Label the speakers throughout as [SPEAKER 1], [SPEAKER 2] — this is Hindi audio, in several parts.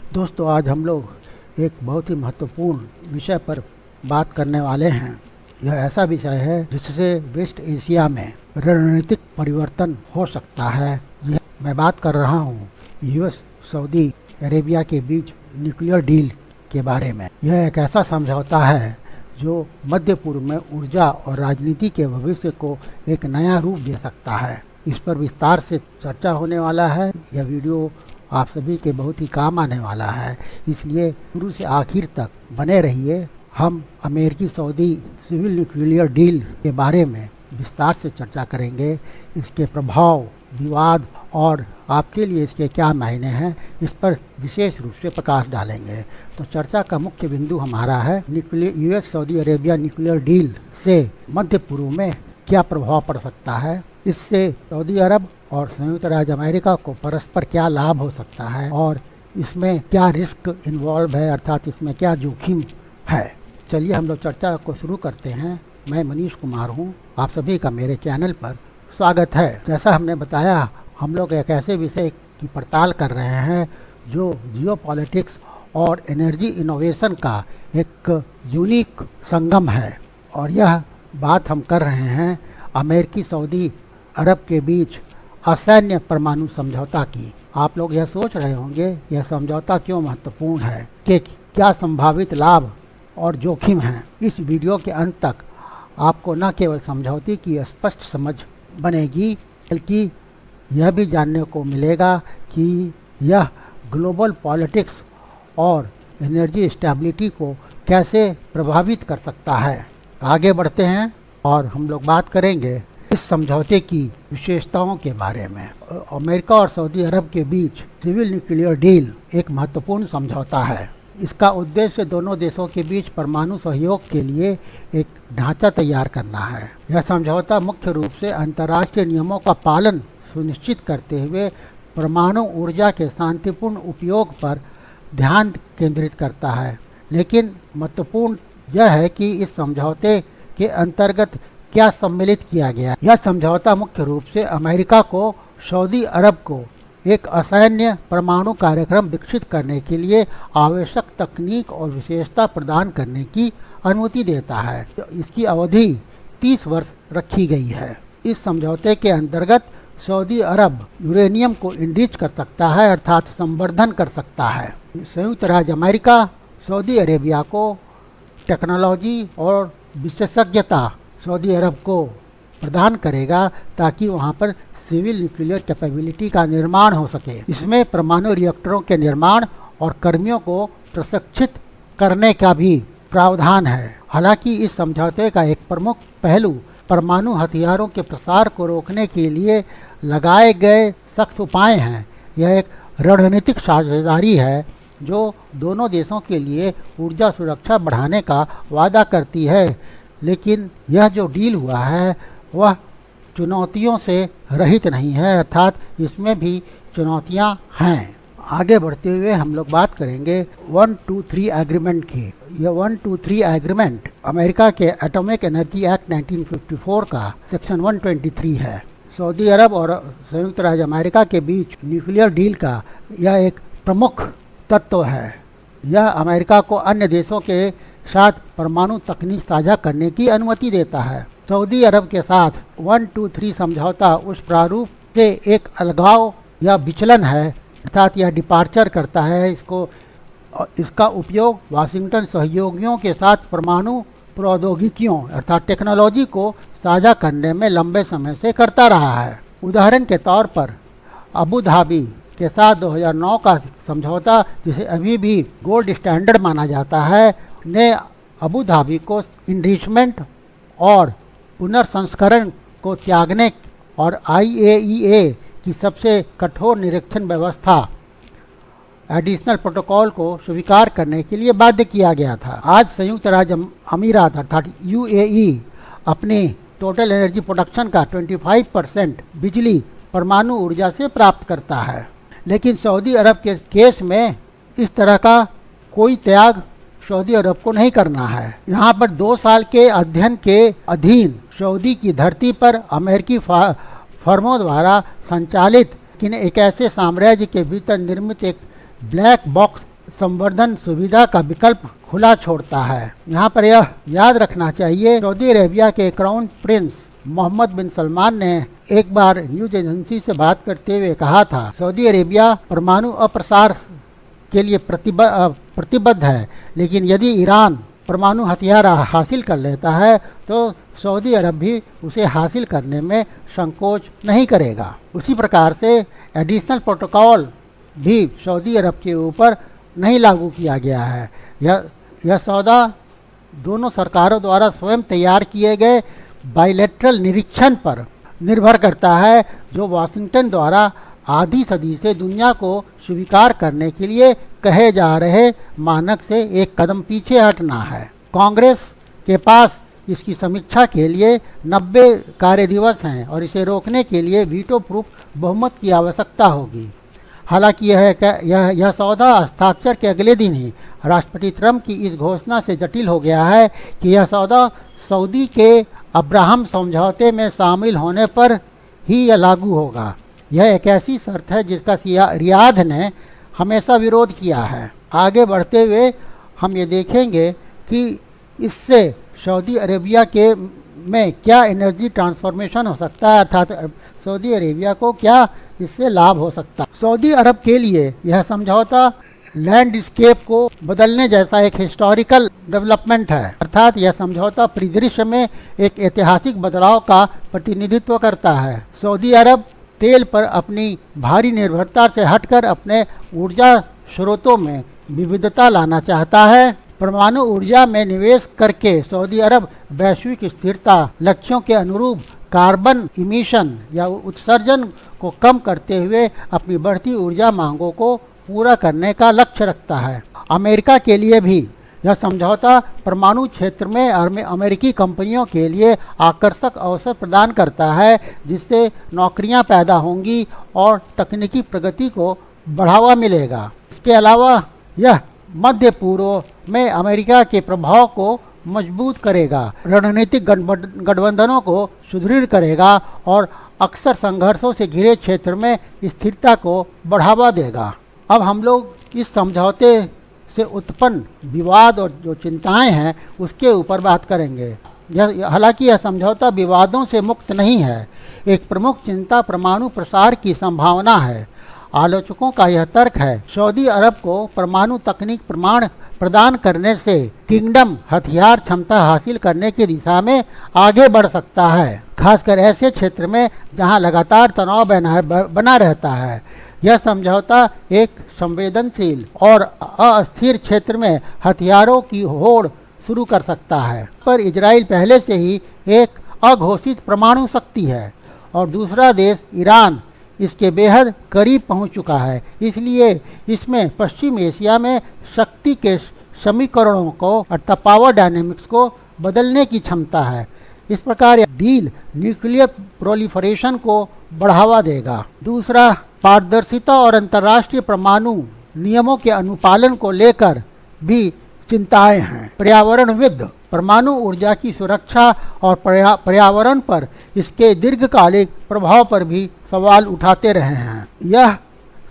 [SPEAKER 1] दोस्तों, आज हम लोग एक बहुत ही महत्वपूर्ण विषय पर बात करने वाले हैं। यह ऐसा विषय है जिससे वेस्ट एशिया में रणनीतिक परिवर्तन हो सकता है। मैं बात कर रहा हूँ यूएस सऊदी अरेबिया के बीच न्यूक्लियर डील के बारे में। यह एक ऐसा समझौता है जो मध्य पूर्व में ऊर्जा और राजनीति के भविष्य को एक नया रूप दे सकता है। इस पर विस्तार से चर्चा होने वाला है। यह वीडियो आप सभी के बहुत ही काम आने वाला है, इसलिए शुरू से आखिर तक बने रहिए। हम अमेरिकी सऊदी सिविल न्यूक्लियर डील के बारे में विस्तार से चर्चा करेंगे। इसके प्रभाव, विवाद और आपके लिए इसके क्या मायने हैं, इस पर विशेष रूप से प्रकाश डालेंगे। तो चर्चा का मुख्य बिंदु हमारा है US Saudi Arabia nuclear deal से मध्य पूर्व में क्या प्रभाव पड़ सकता है। इससे सऊदी अरब और संयुक्त राज्य अमेरिका को परस्पर क्या लाभ हो सकता है और इसमें क्या रिस्क इन्वॉल्व है, अर्थात इसमें क्या जोखिम है। चलिए हम लोग चर्चा को शुरू करते हैं। मैं मनीष कुमार हूँ, आप सभी का मेरे चैनल पर स्वागत है। जैसा हमने बताया, हम लोग एक ऐसे विषय की पड़ताल कर रहे हैं जो जियोपॉलिटिक्स और एनर्जी इनोवेशन का एक यूनिक संगम है, और यह बात हम कर रहे हैं अमेरिकी सऊदी अरब के बीच असैन्य परमाणु समझौता की। आप लोग यह सोच रहे होंगे यह समझौता क्यों महत्वपूर्ण है, कि क्या संभावित लाभ और जोखिम हैं। इस वीडियो के अंत तक आपको न केवल समझौते की स्पष्ट समझ बनेगी, बल्कि यह भी जानने को मिलेगा कि यह ग्लोबल पॉलिटिक्स और एनर्जी स्टेबिलिटी को कैसे प्रभावित कर सकता है। आगे बढ़ते हैं और हम लोग बात करेंगे इस समझौते की विशेषताओं के बारे में। अमेरिका और सऊदी अरब के बीच सिविल न्यूक्लियर डील एक महत्वपूर्ण समझौता है। इसका उद्देश्य दोनों देशों के बीच परमाणु सहयोग के लिए एक ढांचा तैयार करना है। यह समझौता मुख्य रूप से अंतर्राष्ट्रीय नियमों का पालन सुनिश्चित करते हुए परमाणु ऊर्जा के शांतिपूर्ण उपयोग पर ध्यान केंद्रित करता है। लेकिन महत्वपूर्ण यह है कि इस समझौते के अंतर्गत क्या सम्मिलित किया गया। यह समझौता मुख्य रूप से अमेरिका को सऊदी अरब को एक असैन्य परमाणु कार्यक्रम विकसित करने के लिए आवश्यक तकनीक और विशेषता प्रदान करने की अनुमति देता है। इसकी अवधि 30 वर्ष रखी गई है। इस समझौते के अंतर्गत सऊदी अरब यूरेनियम को इनरिच कर सकता है, अर्थात संवर्धन कर सकता है। संयुक्त राज्य अमेरिका सऊदी अरेबिया को टेक्नोलॉजी और विशेषज्ञता सऊदी अरब को प्रदान करेगा ताकि वहां पर सिविल न्यूक्लियर कैपेबिलिटी का निर्माण हो सके। इसमें परमाणु रिएक्टरों के निर्माण और कर्मियों को प्रशिक्षित करने का भी प्रावधान है। हालांकि इस समझौते का एक प्रमुख पहलू परमाणु हथियारों के प्रसार को रोकने के लिए लगाए गए सख्त उपाय हैं। यह एक रणनीतिक साझेदारी है जो दोनों देशों के लिए ऊर्जा सुरक्षा बढ़ाने का वादा करती है। लेकिन यह जो डील हुआ है वह चुनौतियों से रहित नहीं है, अर्थात इसमें भी चुनौतियां हैं। आगे बढ़ते हुए हम लोग बात करेंगे 123 एग्रीमेंट की। यह 123 एग्रीमेंट अमेरिका के एटॉमिक एनर्जी एक्ट 1954 का सेक्शन 123 है। सऊदी अरब और संयुक्त राज्य अमेरिका के बीच न्यूक्लियर डील का यह एक प्रमुख तत्व है। यह अमेरिका को अन्य देशों के साथ परमाणु तकनीक साझा करने की अनुमति देता है। सऊदी अरब के साथ 123 समझौता उस प्रारूप से एक अलगाव या विचलन है, अर्थात यह डिपार्चर करता है। इसका उपयोग वाशिंगटन सहयोगियों के साथ परमाणु प्रौद्योगिकियों अर्थात टेक्नोलॉजी को साझा करने में लंबे समय से करता रहा है। उदाहरण के तौर पर अबू धाबी के साथ 2009 का समझौता, जिसे अभी भी गोल्ड स्टैंडर्ड माना जाता है, ने अबू धाबी को इनरिचमेंट और पुनर्संस्करण को त्यागने और IAEA की सबसे कठोर निरीक्षण व्यवस्था एडिशनल प्रोटोकॉल को स्वीकार करने के लिए बाध्य किया गया था। आज संयुक्त राज्य अमीरात अर्थात UAE अपनी टोटल एनर्जी प्रोडक्शन का 25% बिजली परमाणु ऊर्जा से प्राप्त करता है। लेकिन सऊदी अरब के केस में इस तरह का कोई त्याग सऊदी अरब को नहीं करना है। यहाँ पर 2 साल के अध्ययन के अधीन सऊदी की धरती पर अमेरिकी फर्मों द्वारा संचालित एक ऐसे साम्राज्य के भीतर निर्मित एक ब्लैक बॉक्स संवर्धन सुविधा का विकल्प खुला छोड़ता है। यहाँ पर यह याद रखना चाहिए, सऊदी अरेबिया के क्राउन प्रिंस मोहम्मद बिन सलमान ने एक बार न्यूज एजेंसी से बात करते हुए कहा था, सऊदी अरेबिया परमाणु अप्रसार के लिए प्रतिबद्ध है, लेकिन यदि ईरान परमाणु हथियार हासिल कर लेता है तो सऊदी अरब भी उसे हासिल करने में संकोच नहीं करेगा। उसी प्रकार से एडिशनल प्रोटोकॉल भी सऊदी अरब के ऊपर नहीं लागू किया गया है। यह सौदा दोनों सरकारों द्वारा स्वयं तैयार किए गए बायलैटरल निरीक्षण पर निर्भर करता है, जो वाशिंगटन द्वारा आधी सदी से दुनिया को स्वीकार करने के लिए कहे जा रहे मानक से एक कदम पीछे हटना है। कांग्रेस के पास इसकी समीक्षा के लिए 90 कार्य दिवस हैं और इसे रोकने के लिए वीटो प्रूफ बहुमत की आवश्यकता होगी। हालांकि यह सौदा हस्ताक्षर के अगले दिन ही राष्ट्रपति ट्रंप की इस घोषणा से जटिल हो गया है कि यह सौदा सऊदी के अब्राहम समझौते में शामिल होने पर ही यह लागू होगा। यह एक ऐसी शर्त है जिसका रियाद ने हमेशा विरोध किया है। आगे बढ़ते हुए हम ये देखेंगे कि इससे सऊदी अरेबिया के में क्या एनर्जी ट्रांसफॉर्मेशन हो सकता है, अर्थात सऊदी अरेबिया को क्या इससे लाभ हो सकता है। सऊदी अरब के लिए यह समझौता लैंडस्केप को बदलने जैसा एक हिस्टोरिकल डेवलपमेंट है, अर्थात यह समझौता परिदृश्य में एक ऐतिहासिक बदलाव का प्रतिनिधित्व करता है। सऊदी अरब तेल पर अपनी भारी निर्भरता से हटकर अपने ऊर्जा स्रोतों में विविधता लाना चाहता है। परमाणु ऊर्जा में निवेश करके सऊदी अरब वैश्विक स्थिरता लक्ष्यों के अनुरूप कार्बन इमिशन या उत्सर्जन को कम करते हुए अपनी बढ़ती ऊर्जा मांगों को पूरा करने का लक्ष्य रखता है। अमेरिका के लिए भी यह समझौता परमाणु क्षेत्र में अमेरिकी कंपनियों के लिए आकर्षक अवसर प्रदान करता है, जिससे नौकरियां पैदा होंगी और तकनीकी प्रगति को बढ़ावा मिलेगा। इसके अलावा यह मध्य पूर्व में अमेरिका के प्रभाव को मजबूत करेगा, रणनीतिक गठबंधनों को सुदृढ़ करेगा और अक्सर संघर्षों से घिरे क्षेत्र में स्थिरता को बढ़ावा देगा। अब हम लोग इस समझौते से उत्पन्न विवाद और जो चिंताएं हैं उसके ऊपर बात करेंगे। हालांकि यह समझौता विवादों से मुक्त नहीं है। एक प्रमुख चिंता परमाणु प्रसार की संभावना है। आलोचकों का यह तर्क है, सऊदी अरब को परमाणु तकनीक प्रदान करने से किंगडम हथियार क्षमता हासिल करने की दिशा में आगे बढ़ सकता है, खासकर ऐसे क्षेत्र में जहां लगातार तनाव बना रहता है। यह समझौता एक संवेदनशील और अस्थिर क्षेत्र में हथियारों की होड़ शुरू कर सकता है। पर इजराइल पहले से ही एक अघोषित परमाणु शक्ति है और दूसरा देश ईरान इसके बेहद करीब पहुंच चुका है। इसलिए इसमें पश्चिम एशिया में शक्ति के समीकरणों को अर्थात पावर डायनेमिक्स को बदलने की क्षमता है। इस प्रकार यह डील न्यूक्लियर प्रोलिफरेशन को बढ़ावा देगा। दूसरा, पारदर्शिता और अंतर्राष्ट्रीय परमाणु नियमों के अनुपालन को लेकर भी चिंताएं हैं। पर्यावरणविद परमाणु ऊर्जा की सुरक्षा और पर्यावरण पर इसके दीर्घकालिक प्रभाव पर भी सवाल उठाते रहे हैं। यह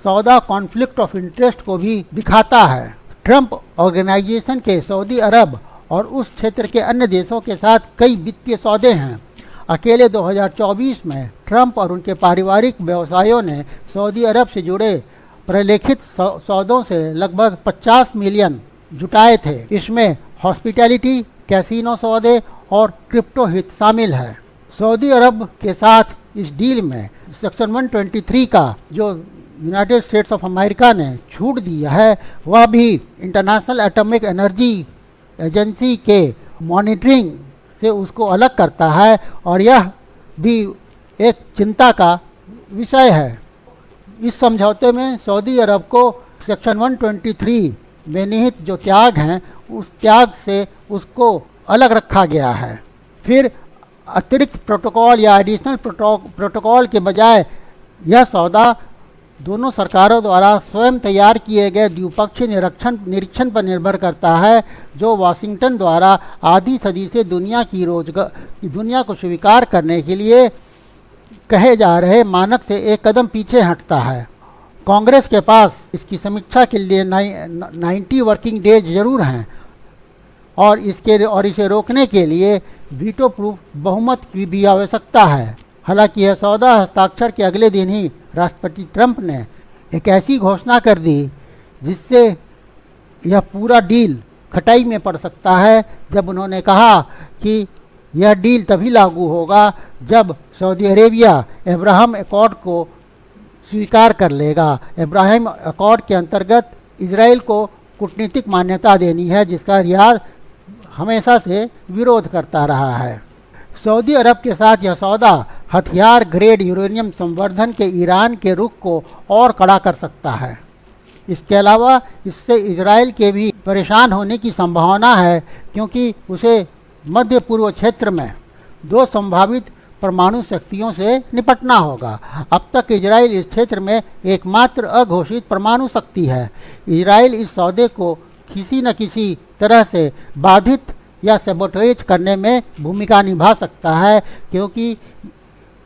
[SPEAKER 1] सौदा कॉन्फ्लिक्ट ऑफ इंटरेस्ट को भी दिखाता है। ट्रंप ऑर्गेनाइजेशन के सऊदी अरब और उस क्षेत्र के अन्य देशों के साथ कई वित्तीय सौदे हैं। अकेले 2024 में ट्रंप और उनके पारिवारिक व्यवसायों ने सऊदी अरब से जुड़े प्रलेखित सौदों से लगभग 50 मिलियन जुटाए थे। इसमें हॉस्पिटैलिटी, कैसीनो सौदे और क्रिप्टो हित शामिल है। सऊदी अरब के साथ इस डील में सेक्शन 123 का जो यूनाइटेड स्टेट्स ऑफ अमेरिका ने छूट दिया है, वह भी इंटरनेशनल एटॉमिक एनर्जी एजेंसी के मॉनिटरिंग से उसको अलग करता है और यह भी एक चिंता का विषय है। इस समझौते में सऊदी अरब को सेक्शन 123 में निहित जो त्याग हैं उस त्याग से उसको अलग रखा गया है। फिर अतिरिक्त प्रोटोकॉल या एडिशनल प्रोटोकॉल के बजाय यह सौदा दोनों सरकारों द्वारा स्वयं तैयार किए गए द्विपक्षीय निरीक्षण पर निर्भर करता है, जो वाशिंगटन द्वारा आधी सदी से दुनिया को स्वीकार करने के लिए कहे जा रहे मानक से एक कदम पीछे हटता है। कांग्रेस के पास इसकी समीक्षा के लिए 90 वर्किंग डेज जरूर हैं और इसे रोकने के लिए वीटो प्रूफ बहुमत की भी आवश्यकता है। हालांकि यह सौदा हस्ताक्षर के अगले दिन ही राष्ट्रपति ट्रंप ने एक ऐसी घोषणा कर दी जिससे यह पूरा डील खटाई में पड़ सकता है, जब उन्होंने कहा कि यह डील तभी लागू होगा जब सऊदी अरेबिया अब्राहम अकॉर्ड को स्वीकार कर लेगा। अब्राहम अकॉर्ड के अंतर्गत इजराइल को कूटनीतिक मान्यता देनी है, जिसका रियाद हमेशा से विरोध करता रहा है। सऊदी अरब के साथ यह सौदा हथियार ग्रेड यूरेनियम संवर्धन के ईरान के रुख को और कड़ा कर सकता है। इसके अलावा इससे इजराइल के भी परेशान होने की संभावना है, क्योंकि उसे मध्य पूर्व क्षेत्र में 2 संभावित परमाणु शक्तियों से निपटना होगा। अब तक इजराइल इस क्षेत्र में एकमात्र अघोषित परमाणु शक्ति है। इजराइल इस सौदे को किसी न किसी तरह से बाधित या सबोटेज करने में भूमिका निभा सकता है, क्योंकि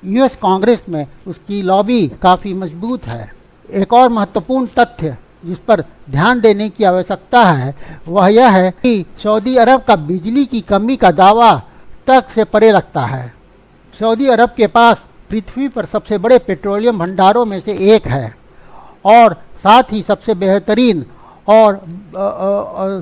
[SPEAKER 1] यूएस कांग्रेस में उसकी लॉबी काफ़ी मजबूत है। एक और महत्वपूर्ण तथ्य जिस पर ध्यान देने की आवश्यकता है वह यह है कि सऊदी अरब का बिजली की कमी का दावा तर्क से परे लगता है। सऊदी अरब के पास पृथ्वी पर सबसे बड़े पेट्रोलियम भंडारों में से एक है और साथ ही सबसे बेहतरीन और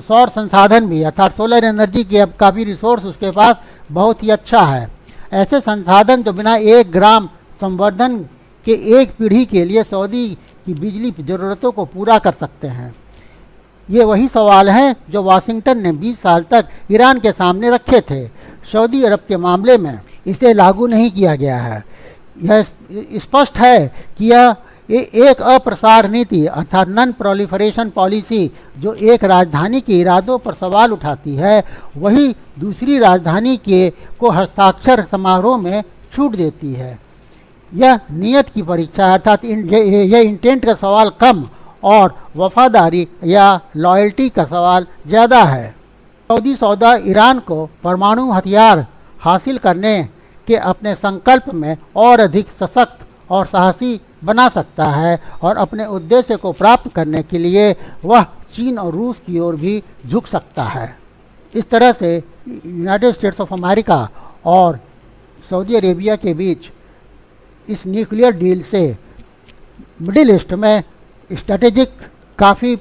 [SPEAKER 1] सौर संसाधन भी, अर्थात सोलर एनर्जी का भी रिसोर्स उसके पास बहुत ही अच्छा है। ऐसे संसाधन जो बिना 1 ग्राम संवर्धन के एक पीढ़ी के लिए सऊदी की बिजली ज़रूरतों को पूरा कर सकते हैं। ये वही सवाल हैं जो वाशिंगटन ने 20 साल तक ईरान के सामने रखे थे। सऊदी अरब के मामले में इसे लागू नहीं किया गया है। यह स्पष्ट है कि यह एक अप्रसार नीति अर्थात नॉन प्रोलिफरेशन पॉलिसी जो एक राजधानी के इरादों पर सवाल उठाती है, वही दूसरी राजधानी को हस्ताक्षर समारोह में छूट देती है। यह नियत की परीक्षा अर्थात यह इंटेंट का सवाल कम और वफादारी या लॉयल्टी का सवाल ज़्यादा है। सऊदी सौदा ईरान को परमाणु हथियार हासिल करने के अपने संकल्प में और अधिक सशक्त और साहसी बना सकता है और अपने उद्देश्य को प्राप्त करने के लिए वह चीन और रूस की ओर भी झुक सकता है। इस तरह से यूनाइटेड स्टेट्स ऑफ अमेरिका और सऊदी अरेबिया के बीच इस न्यूक्लियर डील से मिडिल ईस्ट में स्ट्रेटेजिक काफ़ी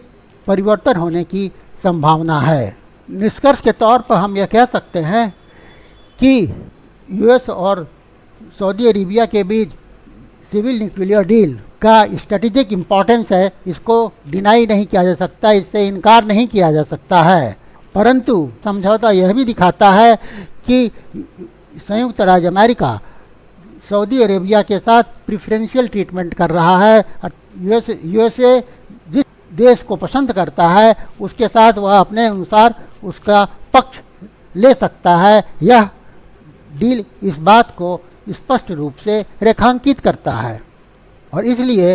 [SPEAKER 1] परिवर्तन होने की संभावना है। निष्कर्ष के तौर पर हम यह कह सकते हैं कि यूएस और सऊदी अरेबिया के बीच सिविल न्यूक्लियर डील का स्ट्रेटेजिक इम्पोर्टेंस है, इसको डिनाई नहीं किया जा सकता, इससे इनकार नहीं किया जा सकता है। परंतु समझौता यह भी दिखाता है कि संयुक्त राज्य अमेरिका सऊदी अरेबिया के साथ प्रेफरेंशियल ट्रीटमेंट कर रहा है। यूएसए जिस देश को पसंद करता है उसके साथ वह अपने अनुसार उसका पक्ष ले सकता है। यह डील इस बात को स्पष्ट रूप से रेखांकित करता है और इसलिए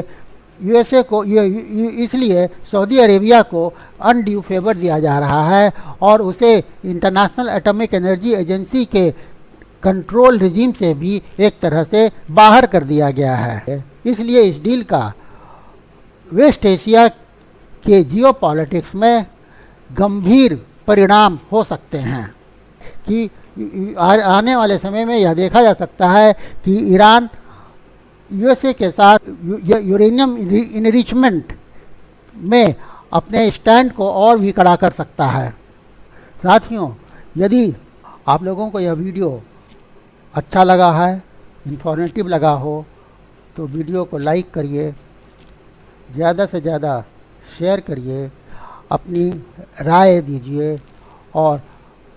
[SPEAKER 1] इसलिए सऊदी अरेबिया को अनड्यू फेवर दिया जा रहा है और उसे इंटरनेशनल एटॉमिक एनर्जी एजेंसी के कंट्रोल रिजीम से भी एक तरह से बाहर कर दिया गया है। इसलिए इस डील का वेस्ट एशिया के जियोपॉलिटिक्स में गंभीर परिणाम हो सकते हैं कि आने वाले समय में यह देखा जा सकता है कि ईरान यूएसए के साथ यूरेनियम इनरिचमेंट में अपने स्टैंड को और भी कड़ा कर सकता है। साथियों, यदि आप लोगों को यह वीडियो अच्छा लगा है, इन्फॉर्मेटिव लगा हो, तो वीडियो को लाइक करिए, ज़्यादा से ज़्यादा शेयर करिए, अपनी राय दीजिए और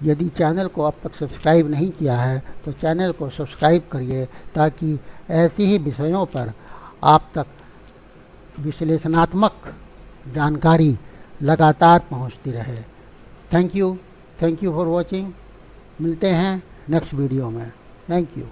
[SPEAKER 1] यदि चैनल को अब तक सब्सक्राइब नहीं किया है तो चैनल को सब्सक्राइब करिए ताकि ऐसी ही विषयों पर आप तक विश्लेषणात्मक जानकारी लगातार पहुंचती रहे। Thank you for watching. मिलते हैं नेक्स्ट वीडियो में। Thank you.